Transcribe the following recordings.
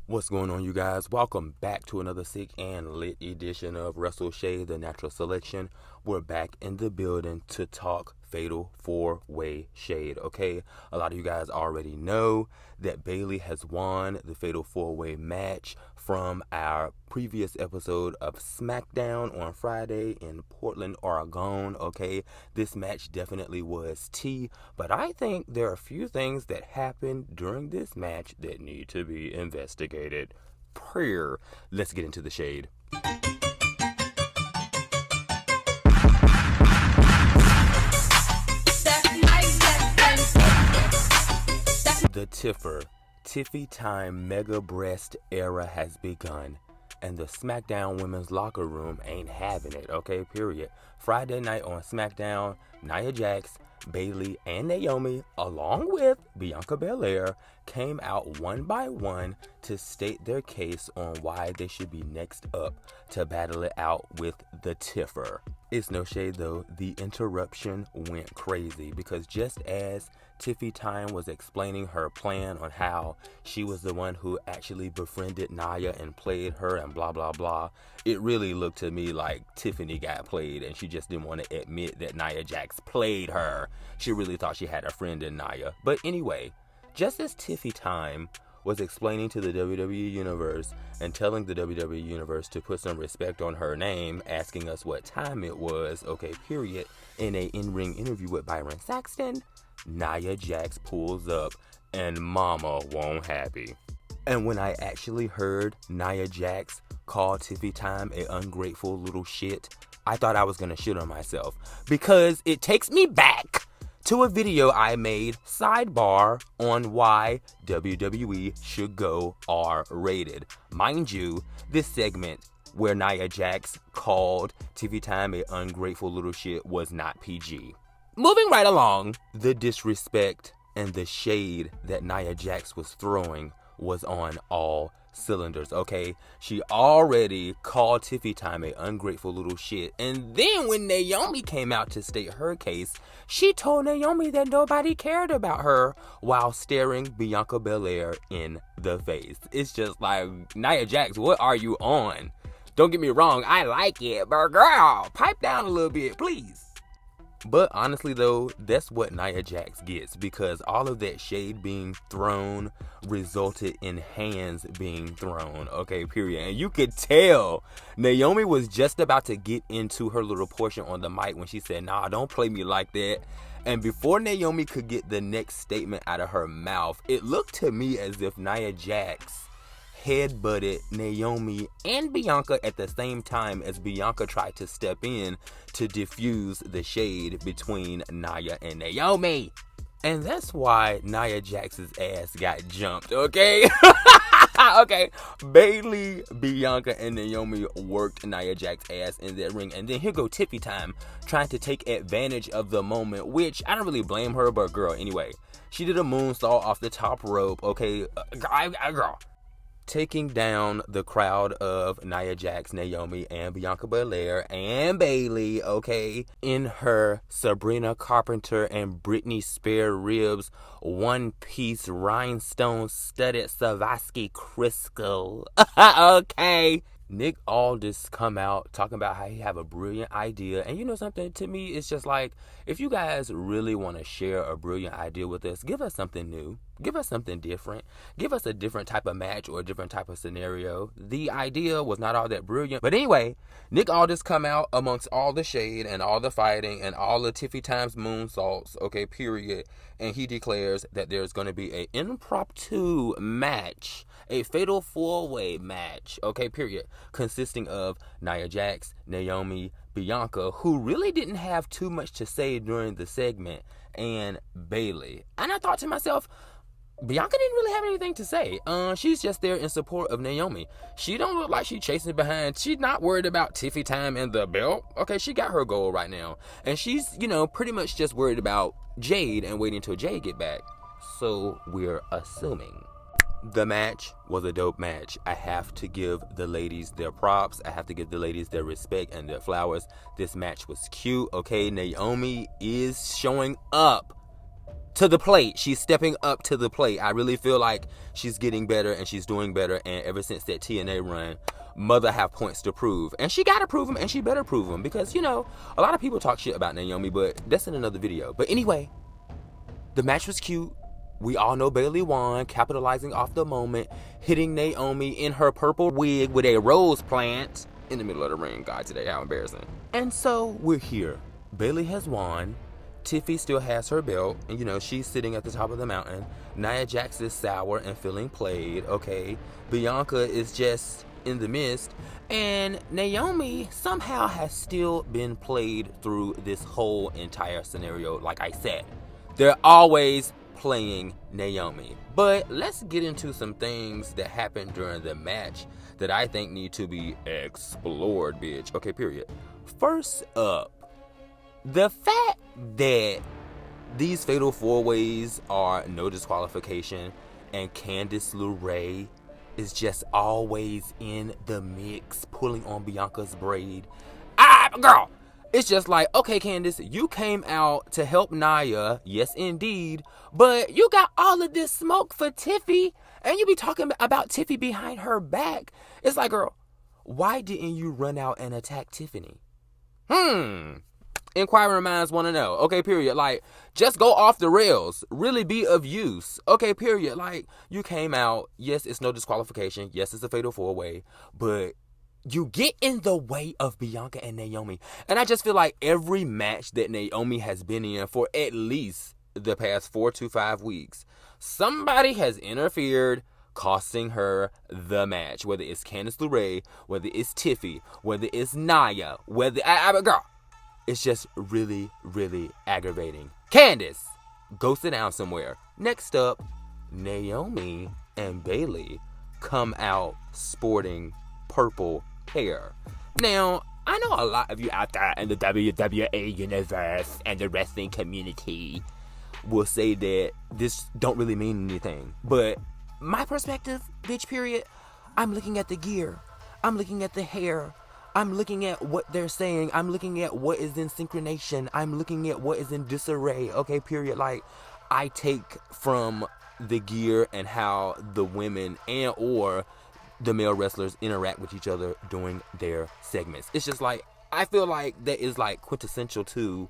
What's going on, you guys? Welcome back to another sick and lit edition of Wrestle Shade, the Natural Selection. We're back in the building to talk Fatal 4-Way Shade, okay? A lot of you guys already know that Bayley has won the Fatal 4-Way match from our previous episode of SmackDown on Friday in Portland, Oregon, okay? This match definitely was tea, but I think there are a few things that happened during this match that need to be investigated. Prayer. Let's get into the shade. The Tiffy time mega breast era has begun, and the SmackDown women's locker room ain't having it, okay, period. Friday night on SmackDown, Nia Jax, Bayley, and Naomi, along with Bianca Belair, came out one by one to state their case on why they should be next up to battle it out with the Tiffer. It's no shade though, the interruption went crazy because just as Tiffy Time was explaining her plan on how she was the one who actually befriended Nia and played her and blah blah blah, it really looked to me like Tiffany got played and she just didn't want to admit that Nia Jax played her. She really thought she had a friend in Nia. But anyway, just as Tiffy Time was explaining to the WWE Universe and telling the WWE Universe to put some respect on her name, asking us what time it was, okay, period, in a in-ring interview with Byron Saxton, Nia Jax pulls up and mama won't happy. And when I actually heard Nia Jax call Tiffy Time a ungrateful little shit, I thought I was gonna shit on myself because it takes me back to a video I made, sidebar, on why WWE should go R-rated. Mind you, this segment where Nia Jax called Tiffy Time a ungrateful little shit was not PG. Moving right along, the disrespect and the shade that Nia Jax was throwing was on all cylinders, okay? She already called Tiffy Time a ungrateful little shit, and then when Naomi came out to state her case, she told Naomi that nobody cared about her while staring Bianca Belair in the face. It's just like, Nia Jax, what are you on? Don't get me wrong, I like it, but girl, pipe down a little bit, please. But honestly though, that's what Nia Jax gets because all of that shade being thrown resulted in hands being thrown, okay, period. And you could tell Naomi was just about to get into her little portion on the mic when she said, nah, don't play me like that. And before Naomi could get the next statement out of her mouth, it looked to me as if Nia Jax headbutted Naomi and Bianca at the same time as Bianca tried to step in to diffuse the shade between Nia and Naomi. And that's why Nia Jax's ass got jumped, okay? Okay, Bayley, Bianca, and Naomi worked Nia Jax's ass in that ring. And then here go Tiffy Time trying to take advantage of the moment, which I don't really blame her, but girl, anyway. She did a moonsault off the top rope, okay? Girl. Taking down the crowd of Nia Jax, Naomi, and Bianca Belair and Bayley, okay, in her Sabrina Carpenter and Britney Spears ribs, one-piece rhinestone studded Swarovski crystal, okay. Nick Aldis come out talking about how he have a brilliant idea, and you know something, to me it's just like, if you guys really want to share a brilliant idea with us, give us something new, give us something different, give us a different type of match or a different type of scenario. The idea was not all that brilliant, but anyway, Nick Aldis come out amongst all the shade and all the fighting and all the Tiffy Times moonsaults, okay, period, and he declares that there's going to be an impromptu match, a fatal 4-way match, okay, period, consisting of Nia Jax, Naomi, Bianca, who really didn't have too much to say during the segment, and Bayley. And I thought to myself, Bianca didn't really have anything to say. She's just there in support of Naomi. She don't look like she's chasing behind. She's not worried about Tiffy Time and the belt. Okay, she got her goal right now. And she's, pretty much just worried about Jade and waiting until Jade get back. So we're assuming. The match was a dope match. I have to give the ladies their props. I have to give the ladies their respect and their flowers. This match was cute, okay? Naomi is showing up to the plate. She's stepping up to the plate. I really feel like she's getting better and she's doing better. And ever since that TNA run, mother have points to prove. And she got to prove them, and she better prove them. Because, you know, a lot of people talk shit about Naomi, but that's in another video. But anyway, the match was cute. We all know Bayley won, capitalizing off the moment, hitting Naomi in her purple wig with a rose plant in the middle of the ring. God, today, how embarrassing. And so, we're here. Bayley has won. Tiffy still has her belt, and you know, she's sitting at the top of the mountain. Nia Jax is sour and feeling played, okay? Bianca is just in the mist, and Naomi somehow has still been played through this whole entire scenario. Like I said, they're always playing Naomi. But let's get into some things that happened during the match that I think need to be explored, bitch. Okay, period. First up, the fact that these fatal four-ways are no disqualification and Candice LeRae is just always in the mix, pulling on Bianca's braid. Girl, it's just like, okay, Candice, you came out to help Nia, yes indeed, but you got all of this smoke for Tiffy, and you be talking about Tiffy behind her back. It's like, girl, why didn't you run out and attack Tiffany? Inquiring minds want to know. Okay, period. Like, just go off the rails. Really be of use. Okay, period. Like, you came out. Yes, it's no disqualification. Yes, it's a fatal four-way. But you get in the way of Bianca and Naomi. And I just feel like every match that Naomi has been in for at least the past 4 to 5 weeks, somebody has interfered, costing her the match. Whether it's Candice LeRae, whether it's Tiffy, whether it's Nia, whether... girl, it's just really, really aggravating. Candice, go sit down somewhere. Next up, Naomi and Bayley come out sporting purple hair. Now, I know a lot of you out there in the WWE universe and the wrestling community will say that this don't really mean anything. But my perspective, bitch, period, I'm looking at the gear. I'm looking at the hair. I'm looking at what they're saying. I'm looking at what is in synchronization. I'm looking at what is in disarray. Okay, period. Like, I take from the gear and how the women and or the male wrestlers interact with each other during their segments. It's just like, I feel like that is like quintessential to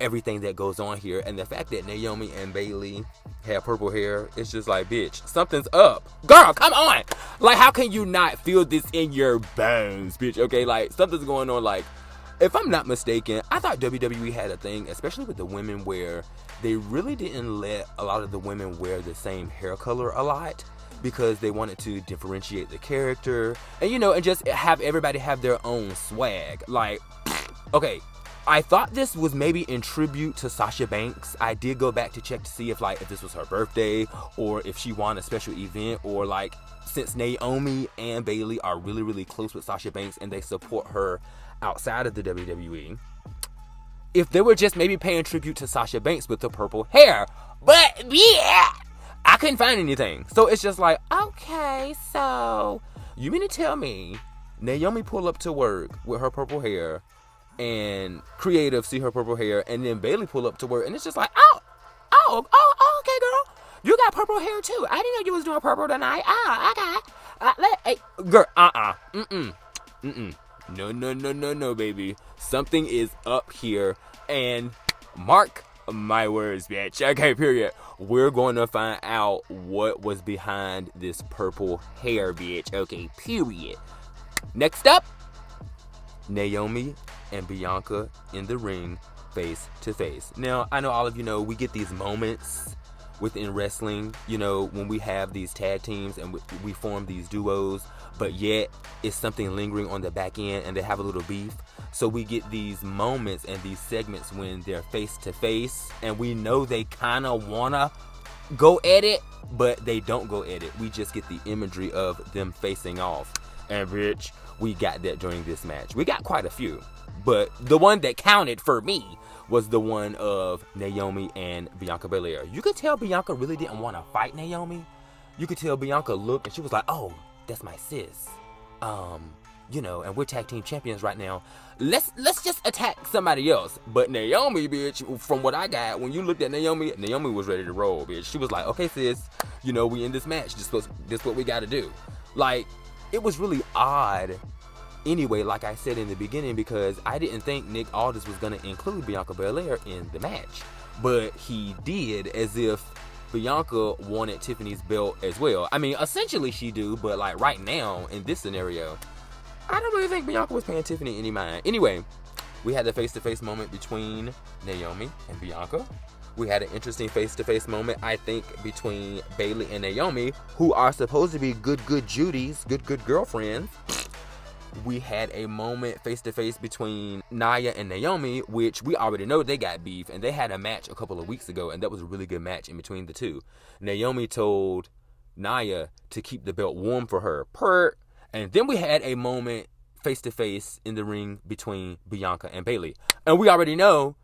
everything that goes on here. And the fact that Naomi and Bayley have purple hair, it's just like, bitch, something's up. Girl, come on. Like, how can you not feel this in your bones, bitch? Okay, like, something's going on. Like, if I'm not mistaken, I thought WWE had a thing, especially with the women, where they really didn't let a lot of the women wear the same hair color a lot, because they wanted to differentiate the character and, you know, and just have everybody have their own swag. Like, okay, I thought this was maybe in tribute to Sasha Banks. I did go back to check to see if this was her birthday or if she won a special event, or like, since Naomi and Bayley are really, really close with Sasha Banks and they support her outside of the WWE, if they were just maybe paying tribute to Sasha Banks with the purple hair. But yeah, I couldn't find anything. So it's just like, okay, so you mean to tell me Naomi pull up to work with her purple hair and creative see her purple hair, and then Bayley pull up to work and it's just like, oh, okay, girl, you got purple hair too. I didn't know you was doing purple tonight. Okay. Girl, no, baby. Something is up here, and mark my words, bitch. Okay, period. We're going to find out what was behind this purple hair, bitch. Okay, period. Next up, Naomi and Bianca in the ring, face to face. Now, I know all of you know we get these moments within wrestling, you know, when we have these tag teams and we form these duos, but yet it's something lingering on the back end and they have a little beef. So we get these moments and these segments when they're face to face and we know they kind of want to go at it, but they don't go at it. We just get the imagery of them facing off. And bitch, we got that during this match. We got quite a few, but the one that counted for me was the one of Naomi and Bianca Belair. You could tell Bianca really didn't want to fight Naomi. You could tell Bianca looked and she was like, oh, that's my sis. and we're tag team champions right now. Let's just attack somebody else. But Naomi, bitch, from what I got, when you looked at Naomi was ready to roll, bitch. She was like, okay, sis, we in this match. This what we got to do. Like, it was really odd. Anyway, like I said in the beginning, because I didn't think Nick Aldis was going to include Bianca Belair in the match. But he did, as if Bianca wanted Tiffany's belt as well. I mean, essentially she do, but like right now, in this scenario, I don't really think Bianca was paying Tiffany any mind. Anyway, we had the face-to-face moment between Naomi and Bianca. We had an interesting face-to-face moment, I think, between Bayley and Naomi, who are supposed to be good Judies, good girlfriends. We had a moment face-to-face between Nia and Naomi, which we already know they got beef, and they had a match a couple of weeks ago, and that was a really good match in between the two. Naomi told Nia to keep the belt warm for her. And then we had a moment face-to-face in the ring between Bianca and Bayley. And we already know,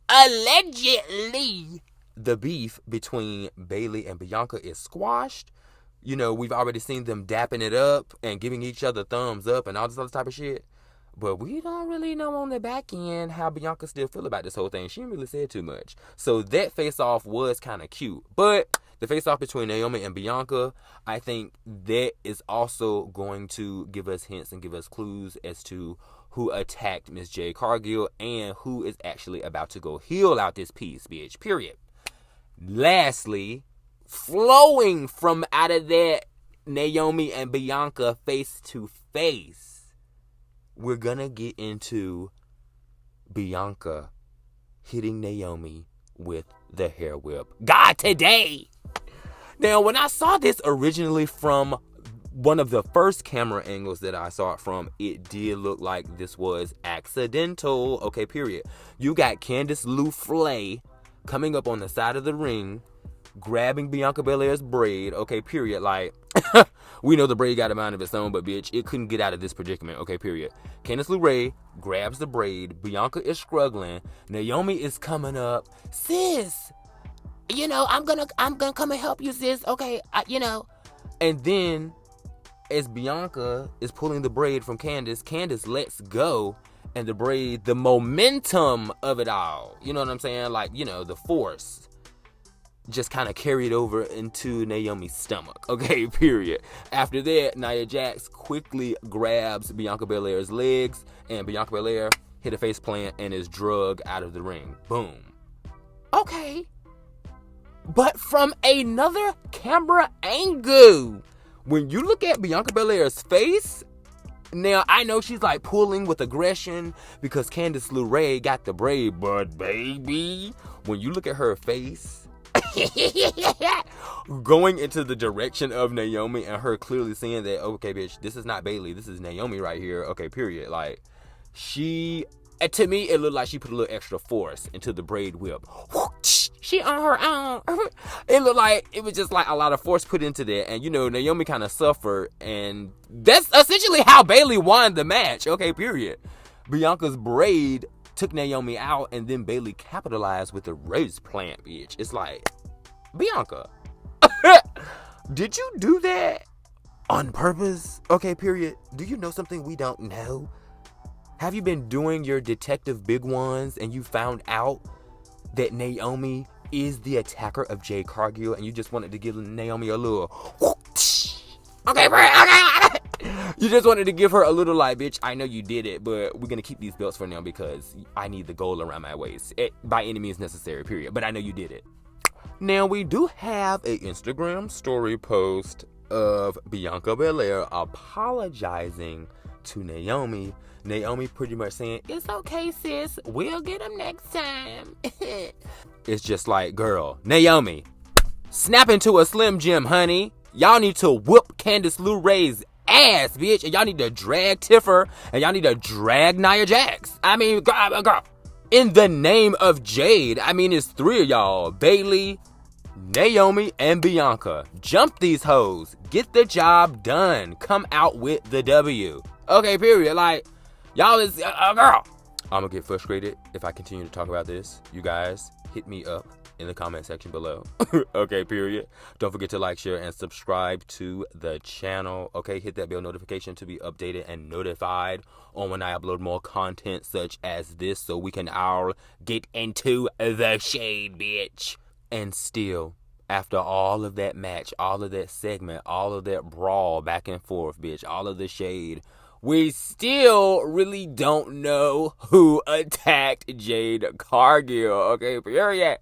allegedly, the beef between Bayley and Bianca is squashed. We've already seen them dapping it up and giving each other thumbs up and all this other type of shit. But we don't really know on the back end how Bianca still feel about this whole thing. She didn't really say too much. So that face-off was kind of cute. But the face-off between Naomi and Bianca, I think that is also going to give us hints and give us clues as to who attacked Miss Jade Cargill and who is actually about to go heal out this piece, bitch. Period. Lastly, flowing from out of that Naomi and Bianca face to face, we're gonna get into Bianca hitting Naomi with the hair whip. God, today! Now, when I saw this originally from one of the first camera angles that I saw it from, it did look like this was accidental. Okay, period. You got Candice LeRae coming up on the side of the ring, grabbing Bianca Belair's braid, okay, period. Like, we know the braid got a mind of its own, but bitch, it couldn't get out of this predicament, okay, period. Candice LeRae grabs the braid. Bianca is struggling. Naomi is coming up. Sis, I'm gonna come and help you, sis. Okay, And then, as Bianca is pulling the braid from Candice lets go, and the braid, the momentum of it all, you know what I'm saying? Like, the force just kind of carried over into Naomi's stomach. Okay, period. After that, Nia Jax quickly grabs Bianca Belair's legs, and Bianca Belair hit a face plant and is drugged out of the ring. Boom. Okay. But from another camera angle, when you look at Bianca Belair's face, now I know she's like pulling with aggression because Candice LeRae got the braid, but baby, when you look at her face, going into the direction of Naomi and her clearly saying that, okay, bitch, this is not Bayley, this is Naomi right here, okay, period. Like, to me, it looked like she put a little extra force into the braid whip. She on her own. It looked like it was just like a lot of force put into that. And, Naomi kind of suffered. And that's essentially how Bayley won the match. Okay, period. Bianca's braid took Naomi out, and then Bayley capitalized with the rose plant, bitch. It's like, Bianca, did you do that on purpose? Okay, period. Do you know something we don't know? Have you been doing your detective big ones and you found out that Naomi is the attacker of Jade Cargill and you just wanted to give Naomi a little okay, you just wanted to give her a little like, bitch, I know you did it, but we're gonna keep these belts for now because I need the gold around my waist by any means necessary, period. But I know you did it. Now, we do have a Instagram story post of Bianca Belair apologizing to Naomi. Naomi pretty much saying, it's okay, sis, we'll get him next time. It's just like, girl, Naomi, snap into a Slim Jim, honey. Y'all need to whoop Candice LeRae's ass, bitch. And y'all need to drag Tiffer. And y'all need to drag Nia Jax. I mean, girl. In the name of Jade. I mean, it's three of y'all. Bayley, Naomi, and Bianca. Jump these hoes. Get the job done. Come out with the W. Okay, period. Like, y'all is, girl. I'm gonna get frustrated if I continue to talk about this. You guys, hit me up in the comment section below. Okay, period. Don't forget to like, share, and subscribe to the channel. Okay, hit that bell notification to be updated and notified on when I upload more content such as this, so we can all get into the shade, bitch. And still, after all of that match, all of that segment, all of that brawl back and forth, bitch, all of the shade, we still really don't know who attacked Jade Cargill, okay, period.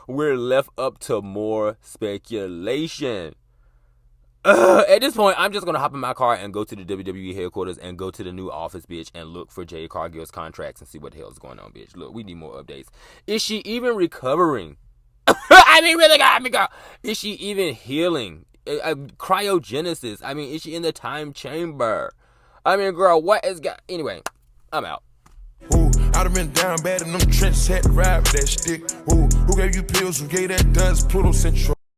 We're left up to more speculation. At this point, I'm just going to hop in my car and go to the WWE headquarters and go to the new office, bitch, and look for Jade Cargill's contracts and see what the hell is going on, bitch. Look, we need more updates. Is she even recovering? I mean, really, girl. Is she even healing? Cryogenesis. I mean, is she in the time chamber? I mean, girl, what is got? Anyway, I'm out. Ooh, I'd have been down bad in them trenches, had to ride with that stick. Ooh, who gave you pills? Who gave that dust? Pluto Central.